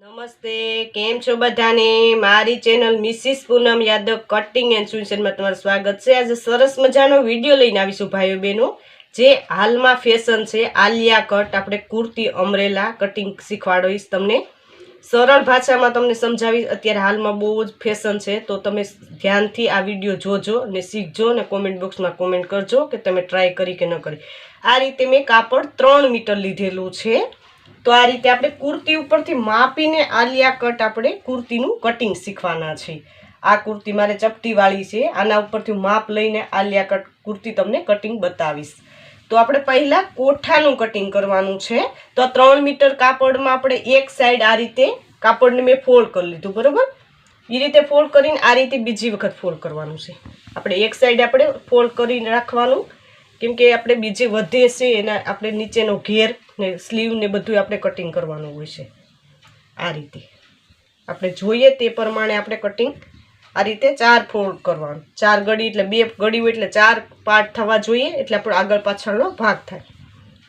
નમસ્તે, કેમ છો બધાને? મારી channel Mrs Poonam Yadav cutting and સ્યુશનમાં તમારું સ્વાગત છે। આજે સરસ મજાનો વિડીયો લઈને આવીશું ભાઈઓ બહેનો, જે હાલમાં ફેશન છે આલિયા કટ। આપણે કુર્તી અમરેલા કટિંગ શીખવાડીશ તમને, સરળ ભાષામાં તમને સમજાવીશ। અત્યારે હાલમાં બહુ જ ફેશન છે, તો તમે ધ્યાનથી આ વિડીયો જોજો ને શીખજો ને કોમેન્ટ બોક્સમાં કોમેન્ટ કરજો કે તમે ટ્રાય કરી કે ન કરી। આ રીતે મેં કાપડ 3 મીટર લીધેલું છે। તો આ રીતે આપણે કુર્તી ઉપરથી માપીને આલિયા કટ આપણે કુર્તીનું કટિંગ શીખવાના છે। આ કુર્તી મારે ચપટીવાળી છે, આના ઉપરથી માપ લઈને આલિયા કટ કુર્તી તમને કટિંગ બતાવીશ। તો આપણે પહેલા કોઠાનું કટિંગ કરવાનું છે। તો 3 મીટર કાપડમાં આપણે એક સાઈડ આ રીતે કાપડને મેં ફોલ્ડ કરી લીધું, બરોબર। એ રીતે ફોલ્ડ કરીને આ રીતે બીજી વખત ફોલ્ડ કરવાનું છે। આપણે એક સાઈડ આપણે ફોલ્ડ કરીને રાખવાનું, કેમ કે આપણે બીજે વધે છે એના આપણે નીચેનો ઘેર ને સ્લીવ ને બધું આપણે કટિંગ કરવાનું હોય છે। આ રીતે આપણે જોઈએ તે પ્રમાણે આપણે કટિંગ આ રીતે 4 ફોલ્ડ કરવાનું। 4 ગડી એટલે 2 ગડી હોય એટલે 4 પાર્ટ થવા જોઈએ, એટલે આપણો આગળ પાછળનો ભાગ થાય,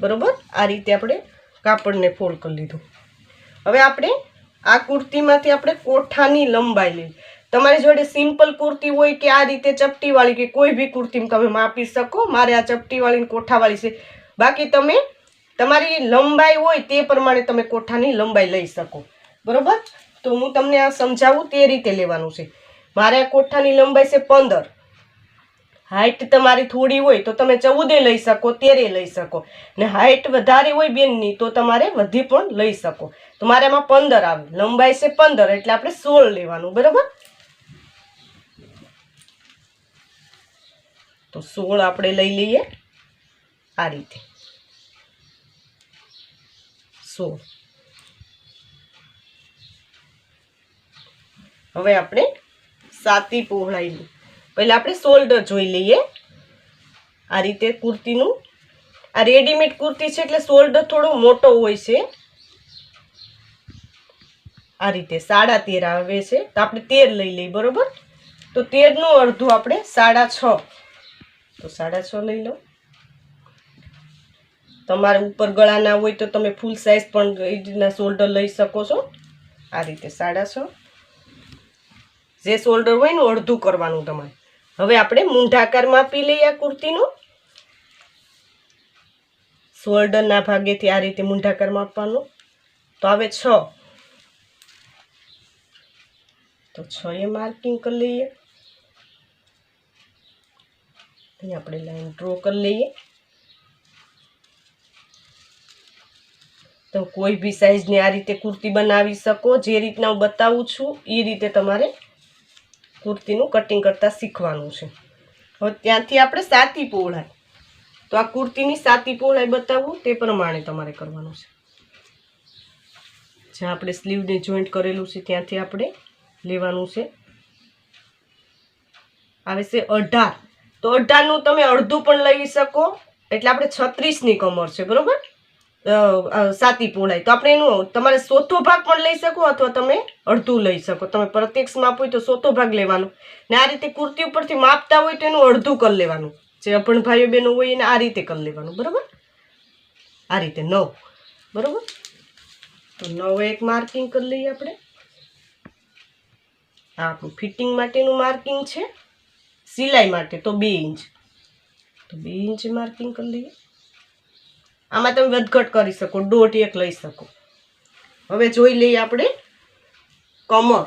બરોબર। આ રીતે આપણે કાપડને ફોલ્ડ કરી લીધું। હવે આપણે આ કુર્તીમાંથી આપણે કોઠાની લંબાઈ લઈ। તમારી જોડે સિમ્પલ કુર્તી હોય કે આ રીતે ચપટીવાળી કે કોઈ બી કુર્તીમાં તમે માપી શકો। મારે આ ચપટીવાળી ને કોઠાવાળી છે, બાકી તમે તમારી લંબાઈ હોય તે પ્રમાણે તમે કોઠાની લંબાઈ લઈ શકો, બરોબર। તો હું તમને આ સમજાવું તે રીતે લેવાનું છે। મારે આ કોઠાની લંબાઈ છે 15। હાઈટ તમારી થોડી હોય તો તમે 14 લઈ શકો, 13 લઈ શકો, ને હાઈટ વધારે હોય બેનની તો તમારે વધી પણ લઈ શકો। તો મારે આમાં 15 આવે, લંબાઈ છે 15 એટલે આપણે 16 લેવાનું, બરોબર। તો 16 આપણે લઈ લઈએ આ રીતે 16। હવે આપણે સાતી પહોળાઈનું પહેલા આપણે શોલ્ડર જોઈ લઈએ। આ રીતે કુર્તીનું આ રેડીમેડ કુર્તી છે એટલે શોલ્ડર થોડો મોટો હોય છે। આ રીતે 13.5 આવે છે, તો આપણે 13 લઈ લઈએ, બરોબર। તો 13 નું અડધું આપણે 6.5, તો 6.5 લઈ લો। તમારે ઉપર ગળા ના હોય તો તમે ફૂલ સાઈઝ પણ એ રીતના શોલ્ડર લઈ શકો છો। આ રીતે 6.5, જે શોલ્ડર હોય ને અડધું કરવાનું તમારે। હવે આપણે મૂંઢાકાર માપી લઈએ આ કુર્તીનું। શોલ્ડરના ભાગેથી આ રીતે મૂંઢાકાર માપવાનું, તો આવે 6, તો 6 એ માર્કિંગ કરી લઈએ। અહીં આપણે લાઈન ડ્રો કરી લઈએ। તો કોઈ બી સાઈઝની આ રીતે કુર્તી બનાવી શકો, જે રીતના હું બતાવું છું એ રીતે તમારે કુર્તીનું કટિંગ કરતા શીખવાનું છે। હવે ત્યાંથી આપણે સાતી પહોળાઈ, તો આ કુર્તીની સાતી પહોળાઈ બતાવું તે પ્રમાણે તમારે કરવાનું છે। જ્યાં આપણે સ્લીવને જોઈન્ટ કરેલું છે ત્યાંથી આપણે લેવાનું છે। આવે છે 18, તો 18 નું તમે અડધું પણ લઈ શકો, એટલે આપણે 36ની કમર છે, બરોબર। સાતી પહોળાઈ તો આપણે એનું તમારે ચોથો ભાગ પણ લઈ શકો અથવા તમે અડધું લઈ શકો। તમે પ્રત્યક્ષ માપ હોય તો ચોથો ભાગ લેવાનો, ને આ રીતે કુર્તી ઉપરથી માપતા હોય તો એનું અડધું કરી લેવાનું। જે અભણ ભાઈઓ બહેનો હોય એને આ રીતે કરી લેવાનું, બરોબર। આ રીતે 9, બરોબર। તો 9 એક માર્કિંગ કરી લઈએ આપણે। આ આપણું ફિટિંગ માટેનું માર્કિંગ છે। સિલાઈ માટે તો 2 ઇંચ, તો 2 ઇંચ માર્કિંગ કરી લઈએ। આમાં તમે વધઘટ કરી શકો, 1.5 લઈ શકો। હવે જોઈ લઈએ આપણે કમર।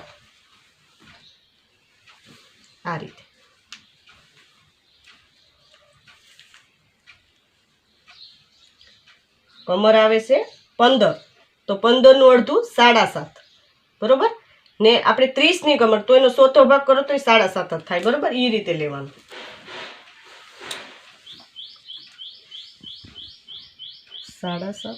આ રીતે કમર આવે છે 15, તો 15 નું અડધું 7.5, બરોબર। ને આપણે 30ની કમર તો એનો ચોથો ભાગ કરો તો 7.5 જ થાય, બરોબર। એ રીતે લેવાનું। 7.5,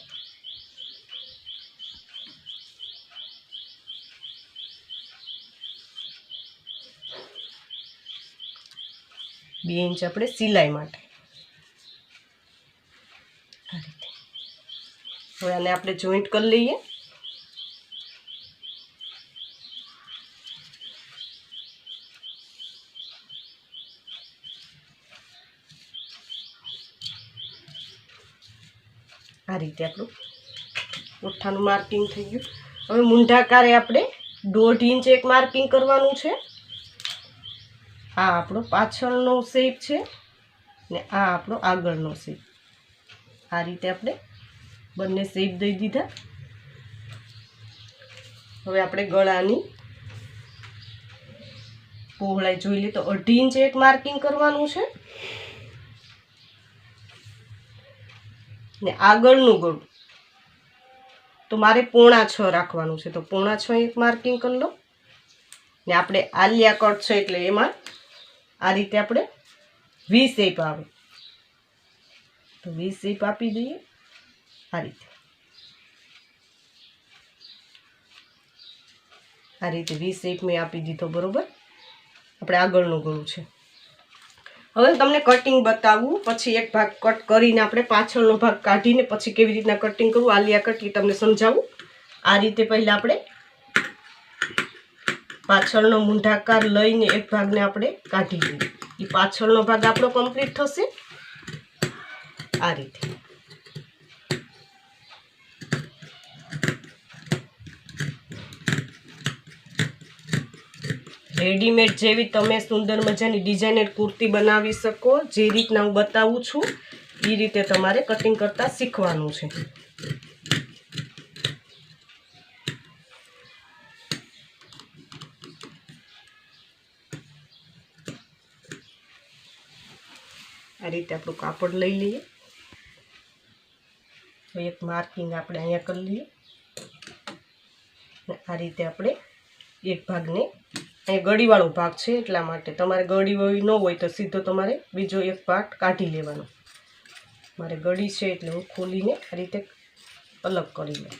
બે ઇંચ આપણે સિલાઈ માટે। આ રીતે હવે આને આપણે જોઈન્ટ કરી લઈએ। આ રીતે આપણું પુઠ્ઠાનું માર્કિંગ થઈ ગયું. હવે મૂંઢાકારે આપણે 1.5 ઇંચ એક માર્કિંગ કરવાનું છે. આ આપણો પાછળનો શેપ છે ને આ આપણો આગળનો શેપ. આ રીતે આપણે બંને શેપ દઈ દીધા. હવે આપણે ગળાની પહોળાઈ જોઈ લઈએ તો 1.5 ઇંચ એક માર્કિંગ કરવાનું છે ને આગળનું ગળું તો મારે 6.5 રાખવાનું છે, તો 6.5 એક માર્કિંગ કરી લો. ને આપણે આલિયા કટ છે એટલે એમાં આ રીતે આપણે વી શેપ આવે તો વી શેપ આપી દઈએ. આ રીતે વી શેપ મેં આપી દીધો. બરોબર, આપણે આગળનું ગળું છે. હવે તમને કટિંગ બતાવવું, પછી એક ભાગ કટ કરીને આપણે પાછળનો ભાગ કાઢીને પછી કેવી રીતના કટિંગ કરવું આલિયા કટ એ તમને સમજાવું. આ રીતે પહેલાં આપણે પાછળનો મૂંઢાકાર લઈને એક ભાગને આપણે કાઢી લઈએ. એ પાછળનો ભાગ આપણો કમ્પ્લીટ થશે. આ રીતે રેડીમેડ જેવી તમે સુંદર મજાની ડિઝાઇનર કુર્તી બનાવી શકો. જે રીતના હું બતાવું છું એ રીતે તમારે કટિંગ કરતા શીખવાનું છે. આ રીતે આપણું કાપડ લઈ લઈએ. એક માર્કિંગ આપણે અહીંયા કરી લઈએ. આ રીતે આપણે એક ભાગને, અહીં ગળીવાળો ભાગ છે એટલા માટે, તમારે ગળી વળી ન હોય તો સીધો તમારે બીજો એક પાર્ટ કાઢી લેવાનો. મારે ગળી છે એટલે હું ખોલીને આ રીતે અલગ કરી લઉં.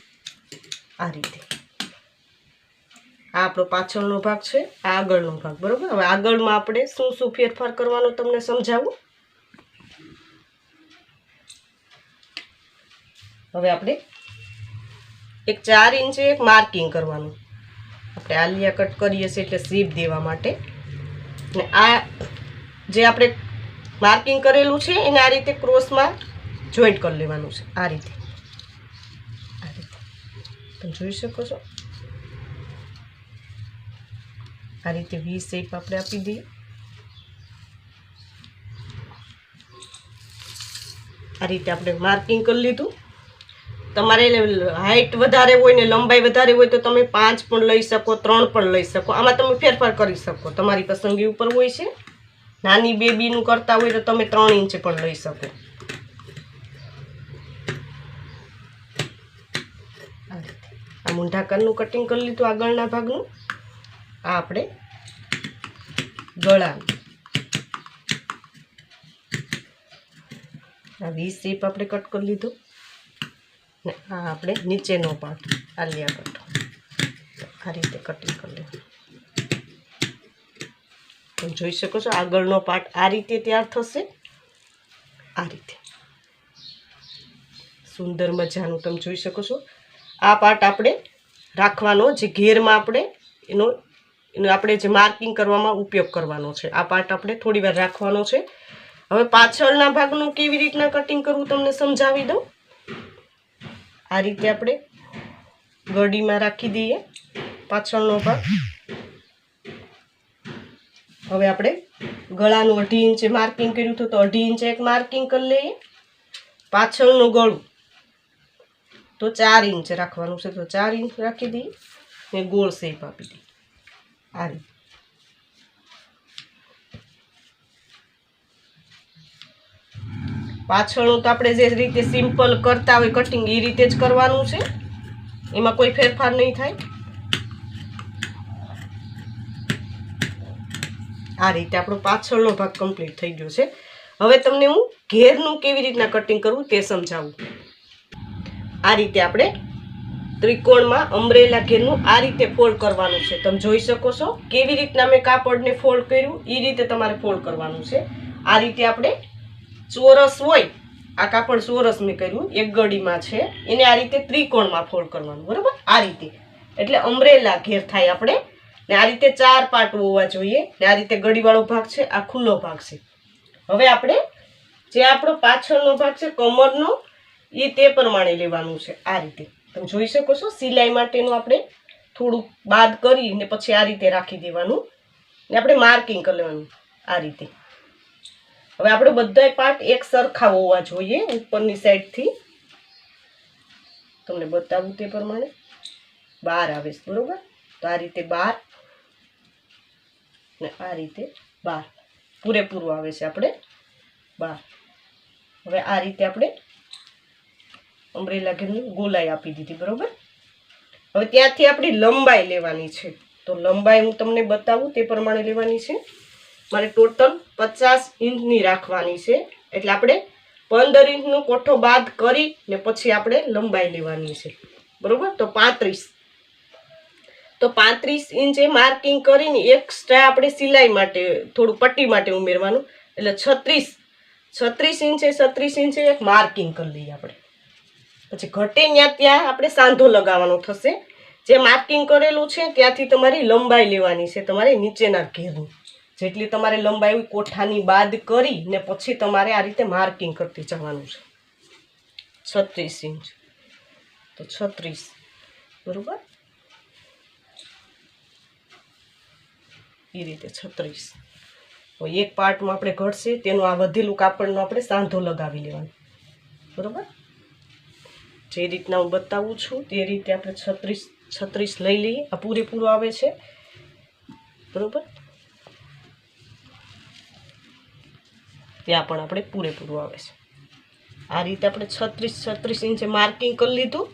આ રીતે આ આપણો પાછળનો ભાગ છે, આ આગળનો ભાગ. બરાબર, હવે આગળમાં આપણે શું શું ફેરફાર કરવાનો તમને સમજાવું. હવે આપણે એક 4 ઇંચે એક માર્કિંગ કરવાનું. આપણે આલિયા કટ કરીએ છીએ એટલે શેપ દેવા માટે. ને આ જે આપણે માર્કિંગ કરેલું છે એને આ રીતે ક્રોસમાં જોઈન્ટ કરી લેવાનું છે. આ રીતે તમે જોઈ શકો છો. આ રીતે વી શેપ આપણે આપી દઈએ. આ રીતે આપણે માર્કિંગ કરી લીધું. તમારે હાઈટ વધારે હોય ને લંબાઈ વધારે હોય તો તમે 5 પણ લઈ શકો, 3 પણ લઈ શકો. આમાં તમે ફેરફાર કરી શકો, તમારી પસંદગી ઉપર હોય છે. નાની બેબીનું કરતા હોય તો તમે 3 ઇંચ પણ લઈ શકો. આ મૂંઢાકારનું કટિંગ કરી લીધું આગળના ભાગનું. આ આપણે ગળાનું આ વી શેપ આપણે કટ કરી લીધું. ને આ આપણે નીચેનો પાર્ટ આલિયા કટ આ રીતે કટિંગ કરી લેવું. તમે જોઈ શકો છો આગળનો પાર્ટ આ રીતે તૈયાર થશે. આ રીતે સુંદર મજાનું તમે જોઈ શકો છો. આ પાર્ટ આપણે રાખવાનો, જે ઘેરમાં આપણે એનો આપણે જે માર્કિંગ કરવામાં ઉપયોગ કરવાનો છે. આ પાર્ટ આપણે થોડી વાર રાખવાનો છે. હવે પાછળના ભાગનું કેવી રીતના કટિંગ કરવું તમને સમજાવી દઉં. આ રીતે આપણે ગળીમાં રાખી દઈએ પાછળનો ભાગ. હવે આપણે ગળાનું 2.5 ઇંચે માર્કિંગ કર્યું હતું તો 2.5 ઇંચે એક માર્કિંગ કરી લઈએ. પાછળનું ગળું તો 4 ઇંચ રાખવાનું છે, તો 4 ઇંચ રાખી દઈએ ને ગોળ શેપ આપી દઈએ. આ રીતે પાછળનું તો આપણે જે રીતે સિમ્પલ કરતા હોય કટિંગ એ રીતે જ કરવાનું છે, એમાં કોઈ ફેરફાર નહીં થાય. આ રીતે આપણો પાછળનો ભાગ કમ્પ્લીટ થઈ ગયો છે. હવે તમને હું ઘેરનું કેવી રીતના કટિંગ કરવું તે સમજાવું. આ રીતે આપણે ત્રિકોણમાં અમ્બ્રેલા ઘેરનું આ રીતે ફોલ્ડ કરવાનું છે. તમે જોઈ શકો છો કેવી રીતના મેં કાપડને ફોલ્ડ કર્યું એ રીતે તમારે ફોલ્ડ કરવાનું છે. આ રીતે આપણે ચોરસ હોય, આ કાપડ ચોરસ મેં કર્યું એક ગળીમાં છે, એને આ રીતે ત્રિકોણમાં ફોલ્ડ કરવાનું. બરાબર, આ રીતે એટલે અમ્બ્રેલા ઘેર થાય આપણે. ને આ રીતે 4 પાર્ટ હોવા જોઈએ. ને આ રીતે ગળીવાળો ભાગ છે, આ ખુલ્લો ભાગ છે. હવે આપણે જે આપણો પાછળનો ભાગ છે કમરનો, એ તે પ્રમાણે લેવાનું છે. આ રીતે તમે જોઈ શકો છો. સિલાઈ માટેનું આપણે થોડુંક બાદ કરીને પછી આ રીતે રાખી દેવાનું ને આપણે માર્કિંગ કરી લેવાનું આ રીતે. હવે આપણે બધા પાર્ટ એક સરખા હોવા જોઈએ. ઉપરની સાઈડથી તમને બતાવું તે પ્રમાણે 12 આવે છે, બરોબર. તો આ રીતે 12 ને આ રીતે 12 પૂરેપૂરું આવે છે આપણે 12. હવે આ રીતે આપણે અમ્બ્રેલા ઘેરની ગોલાઈ આપી દીધી, બરોબર. હવે ત્યાંથી આપણી લંબાઈ લેવાની છે. તો લંબાઈ હું તમને બતાવું તે પ્રમાણે લેવાની છે. મારે ટોટલ 50 ઇંચની રાખવાની છે. એટલે આપણે 15 ઇંચનો કોઠો બાદ કરી ને પછી આપણે લંબાઈ લેવાની છે, બરોબર. તો 35 ઇંચે માર્કિંગ કરીને એક્સ્ટ્રા આપણે સિલાઈ માટે થોડું પટ્ટી માટે ઉમેરવાનું. એટલે 36 ઇંચે એક માર્કિંગ કરી લઈએ આપણે. પછી ઘટે ત્યાં આપણે સાંધો લગાવવાનો થશે. જે માર્કિંગ કરેલું છે ત્યાંથી તમારી લંબાઈ લેવાની છે. તમારે નીચેના ઘેરની જેટલી તમારે લંબાઈ હોય કોઠાની બાદ કરી ને પછી તમારે આ રીતે માર્કિંગ કરતી જવાનું છે. 36 ઇંચ તો 36, બરોબર. એ રીતે 36. એક પાર્ટમાં આપણે ઘટશે તેનું આ વધેલું કાપડનો આપણે સાંધો લગાવી લેવાનો, બરોબર. જે રીતના હું બતાવું છું તે રીતે આપણે 36 લઈ લઈએ. આ પૂરેપૂરું આવે છે, બરોબર. ત્યાં પણ આપણે પૂરેપૂરું આવે છે. આ રીતે આપણે 36 ઇંચે માર્કિંગ કરી લીધું.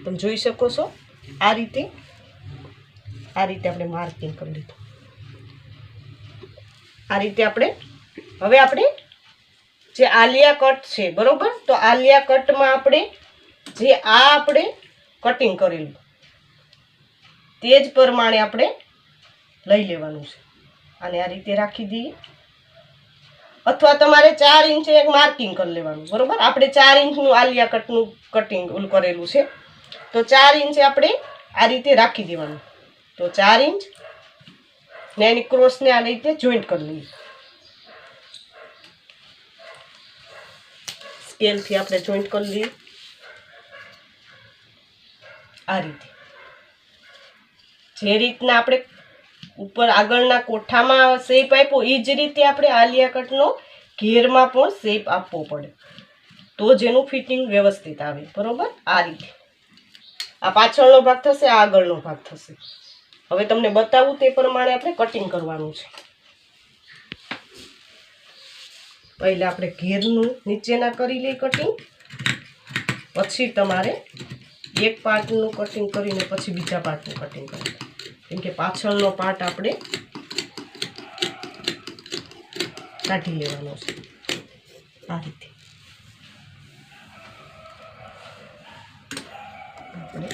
તમે જોઈ શકો છો. આ રીતે આપણે માર્કિંગ કરી લીધું. આ રીતે આપણે હવે આપણે જે આલિયા કટ છે, બરોબર. તો આલિયા કટમાં આપણે જે આપણે કટિંગ કરેલું તે જ પ્રમાણે આપણે લઈ લેવાનું છે. આને આ રીતે રાખી દઈએ. અથવા તમારે 4 ઇંચે એક માર્કિંગ કરી લેવાનું, બરોબર. આપણે 4 ઇંચનું આલિયા કટનું કટિંગ ઓલું કરેલું છે. તો 4 ઇંચે આપણે આ રીતે રાખી દેવાનું. તો 4 ઇંચ ને એની ક્રોસને આ રીતે જોઈન્ટ કરી લઈએ. સ્કેલથી આપણે જોઈન્ટ કરી લઈએ આ રીતે. જે રીતના આપણે ઉપર આગળના કોઠામાં શેપ આપ્યો એ જ રીતે આપણે આલિયા કટનો ઘેરમાં પણ શેપ આપવો પડે તો જેનું ફિટિંગ વ્યવસ્થિત આવે, બરોબર. આ રીતે આ પાછળનો ભાગ થશે, આ આગળનો ભાગ થશે. હવે તમને બતાવું તે પ્રમાણે આપણે કટિંગ કરવાનું છે. પહેલા આપણે ઘેરનું નીચેના કરી લઈએ કટિંગ. પછી તમારે એક પાર્ટનું કટિંગ કરીને પછી બીજા પાર્ટનું કટિંગ કરવું. કેમ કે પાછળનો પાર્ટ આપણે કાઢી લેવાનો છે આ રીતે. આપણે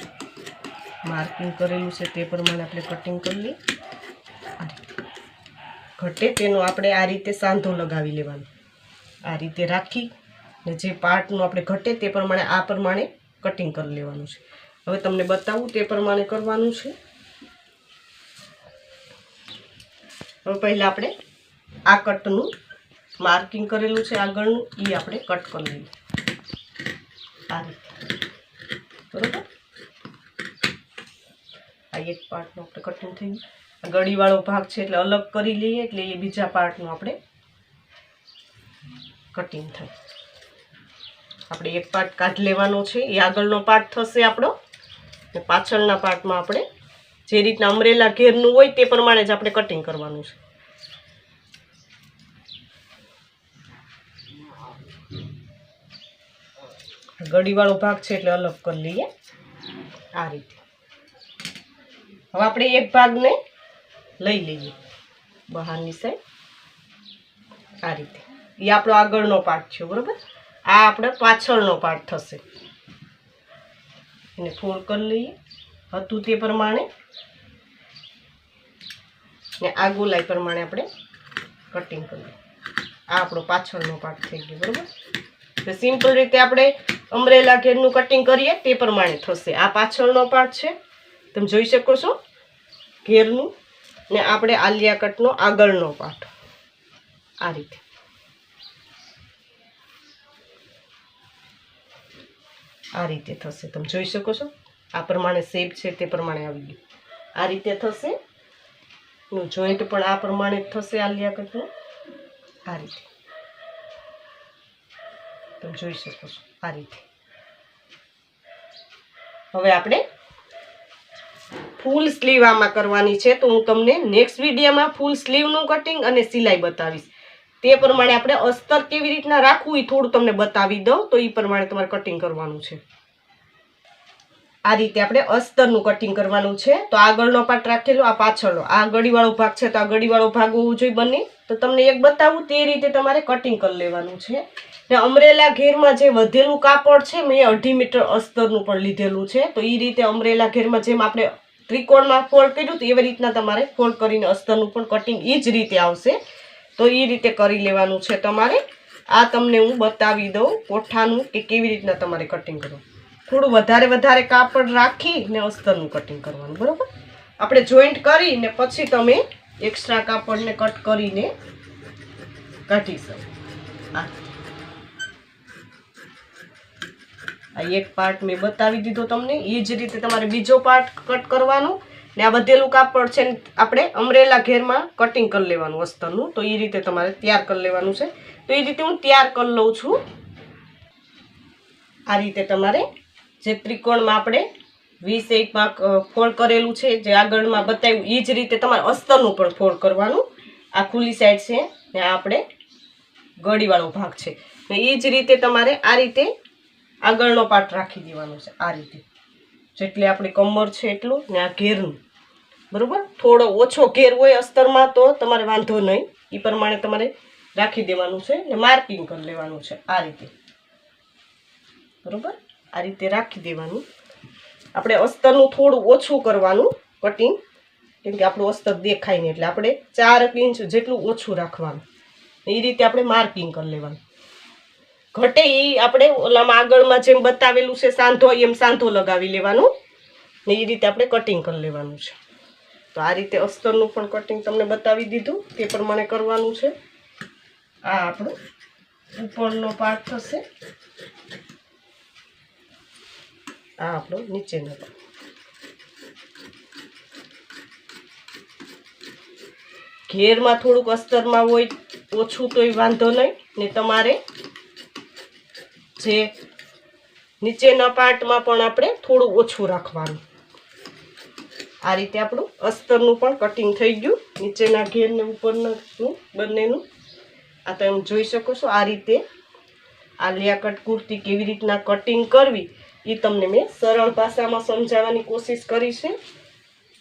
માર્કિંગ કરેલું છે તે પ્રમાણે આપણે કટિંગ કરી લઈએ. ઘટે તેનો આપણે આ રીતે સાંધો લગાવી લેવાનો. આ રીતે રાખી ને જે પાર્ટનું આપણે ઘટે તે પ્રમાણે આ પ્રમાણે કટિંગ કરી લેવાનું છે. હવે તમને બતાવું તે પ્રમાણે કરવાનું છે. હવે પહેલાં આપણે આ કટનું માર્કિંગ કરેલું છે આગળનું એ આપણે કટ કરી લઈએ આ રીતે, બરોબર. આ એક પાર્ટનું આપણે કટિંગ થઈ ગયું. આ ગળીવાળો ભાગ છે એટલે અલગ કરી લઈએ એટલે એ બીજા પાર્ટનું આપણે કટિંગ થાય. આપણે એક પાર્ટ કાઢી લેવાનો છે એ આગળનો પાર્ટ થશે આપણો. ને પાછળના પાર્ટમાં આપણે જે રીતના અમરેલા ઘેરનું હોય તે પ્રમાણે જ આપણે કટિંગ કરવાનું છે. ગળીવાળો ભાગ છે એટલે અલગ કરી લઈએ આ રીતે. હવે આપણે એક ભાગને લઈ લઈએ બહારની સાઈડ આ રીતે. એ આપણો આગળનો પાર્ટ છે, બરોબર. આ આપણે પાછળનો પાર્ટ થશે. એને ફોલ્ડ કરી લઈએ હતું તે પ્રમાણે ને આ ગોલાઈ પ્રમાણે આપણે કટિંગ કરીએ. આ આપણો પાછળનો પાર્ટ થઈ ગયો, બરોબર. તો સિમ્પલ રીતે આપણે અમરેલા ઘેરનું કટિંગ કરીએ તે પ્રમાણે થશે. આ પાછળનો પાર્ટ છે તમે જોઈ શકો છો ઘેરનું, ને આપણે આલિયા કટનો આગળનો પાર્ટ આ રીતે. આ રીતે થશે, તમે જોઈ શકો છો આ પ્રમાણે શેપ છે તે પ્રમાણે આવી ગયું, આ રીતે થશે. નું જોઈન્ટ પણ આ પ્રમાણે જ થશે આલિયા કટનું, આ રીતે તમે જોઈ શકો છો આ રીતે. હવે આપણે ફૂલ સ્લીવ આમાં કરવાની છે, તો હું તમને નેક્સ્ટ વિડીયોમાં ફૂલ સ્લીવનું કટિંગ અને સિલાઈ બતાવીશ. તે પ્રમાણે આપણે અસ્તર કેવી રીતના રાખવું એ થોડું તમને બતાવી દઉં, તો એ પ્રમાણે તમારે કટિંગ કરવાનું છે. આ રીતે આપણે અસ્તરનું કટિંગ કરવાનું છે. તો આગળનો પાર્ટ રાખેલો, આ પાછળનો, આ ગળીવાળો ભાગ છે તો આ ગળીવાળો ભાગ હોવો જોઈએ બંને. તો તમને એક બતાવું તે રીતે તમારે કટિંગ કરી લેવાનું છે. ને અમરેલા ઘેરમાં જે વધેલું કાપડ છે મેં 2.5 મીટર અસ્તરનું પણ લીધેલું છે. તો એ રીતે અમરેલા ઘેરમાં જેમ આપણે ત્રિકોણમાં ફોલ્ડ કર્યું તો એવી રીતના તમારે ફોલ્ડ કરીને અસ્તરનું પણ કટિંગ એ જ રીતે આવશે. તો એ રીતે કરી લેવાનું છે તમારે. આ તમને હું બતાવી દઉં કોઠાનું કે કેવી રીતના તમારે કટિંગ કરવું. થોડું વધારે કાપડ રાખીને અસ્તરનું કટિંગ કરવાનું, બરાબર. આપણે જોઈન્ટ કરીને પછી તમે એક્સ્ટ્રા કાપડને કટ કરીને કાઢી શકો. આ એક પાર્ટ મેં બતાવી દીધો તમને, એ જ રીતે તમારે બીજો પાર્ટ કટ કરવાનો. ને આ વધેલું કાપડ છે આપણે અમરેલા ઘેરમાં કટિંગ કરી લેવાનું અસ્તરનું. તો એ રીતે તમારે તૈયાર કરી લેવાનું છે. તો એ રીતે હું તૈયાર કરી લઉં છું. આ રીતે તમારે જે ત્રિકોણમાં આપણે 20 એકમાં ફોલ્ડ કરેલું છે જે આગળમાં બતાવ્યું એ જ રીતે તમારે અસ્તરનું પણ ફોલ્ડ કરવાનું. આ ખુલ્લી સાઈડ છે ને આ આપણે ગળીવાળો ભાગ છે, ને એ જ રીતે તમારે આ રીતે આગળનો પાર્ટ રાખી દેવાનો છે. આ રીતે જેટલી આપણી કમર છે એટલું, ને આ ઘેરનું, બરાબર. થોડો ઓછો ઘેર હોય અસ્તરમાં તો તમારે વાંધો નહીં, એ પ્રમાણે તમારે રાખી દેવાનું છે. ને માર્કિંગ કરી લેવાનું છે આ રીતે, બરાબર. આ રીતે રાખી દેવાનું. આપણે અસ્તરનું થોડું ઓછું કરવાનું કટિંગ, કેમ કે આપણું અસ્તર દેખાય નહીં, એટલે આપણે 4 ઇંચ જેટલું ઓછું રાખવાનું. એ રીતે આપણે માર્કિંગ કરી લેવાનું. ઘટે એ આપણે ઓલામાં આગળમાં જેમ બતાવેલું છે સાંધો, એમ સાંધો લગાવી લેવાનું. ને એ રીતે આપણે કટિંગ કરી લેવાનું છે. તો આ રીતે અસ્તરનું પણ કટિંગ તમને બતાવી દીધું, તે પ્રમાણે કરવાનું છે. આ આપણો ઉપરનો પાર્ટ થશે, આ આપણો નીચેનો પાર્ટ. ઘેરમાં થોડુંક અસ્તરમાં હોય ઓછું તોય વાંધો નહીં. ને તમારે જે નીચેના પાર્ટમાં પણ આપણે થોડું ઓછું રાખવાનું. આ રીતે આપણું અસ્તરનું પણ કટિંગ થઈ ગયું, નીચેના ઘેર ને ઉપરનું બંનેનું. આ તમે જોઈ શકો છો. આ રીતે આલિયા કટ કુર્તી કેવી રીતના કટિંગ કરવી એ તમને મેં સરળ ભાષામાં સમજાવવાની કોશિશ કરી છે.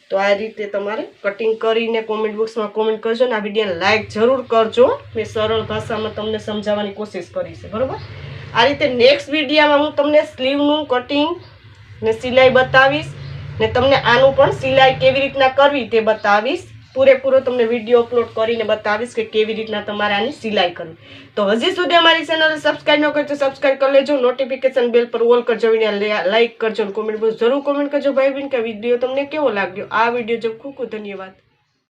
તો આ રીતે તમારે કટિંગ કરીને કોમેન્ટ બોક્સમાં કોમેન્ટ કરજો, ને આ વિડીયોને લાઈક જરૂર કરજો. મેં સરળ ભાષામાં તમને સમજાવવાની કોશિશ કરી છે, બરાબર. આ રીતે નેક્સ્ટ વિડીયોમાં હું તમને સ્લીવનું કટિંગ ને સિલાઈ બતાવીશ, ને તમને આનું પણ સિલાઈ કેવી રીતના કરવી તે બતાવીશ. પૂરેપૂરો તમને વિડીયો અપલોડ કરીને બતાવીશ કે કેવી રીતના તમારે આની સિલાઈ કરવી. તો હજી સુધી અમારી ચેનલ સબસ્ક્રાઈબ ન કરી તો સબસ્ક્રાઈબ કરી લેજો, નોટિફિકેશન બેલ પર ઓલ કરજો, વિડીયો લાઈક કરજો, કોમેન્ટ બોક્સ જરૂર કોમેન્ટ કરજો ભાઈ બહેન કે વિડીયો તમને કેવો લાગ્યો. આ વિડીયો જો ખૂબ ખૂબ ધન્યવાદ.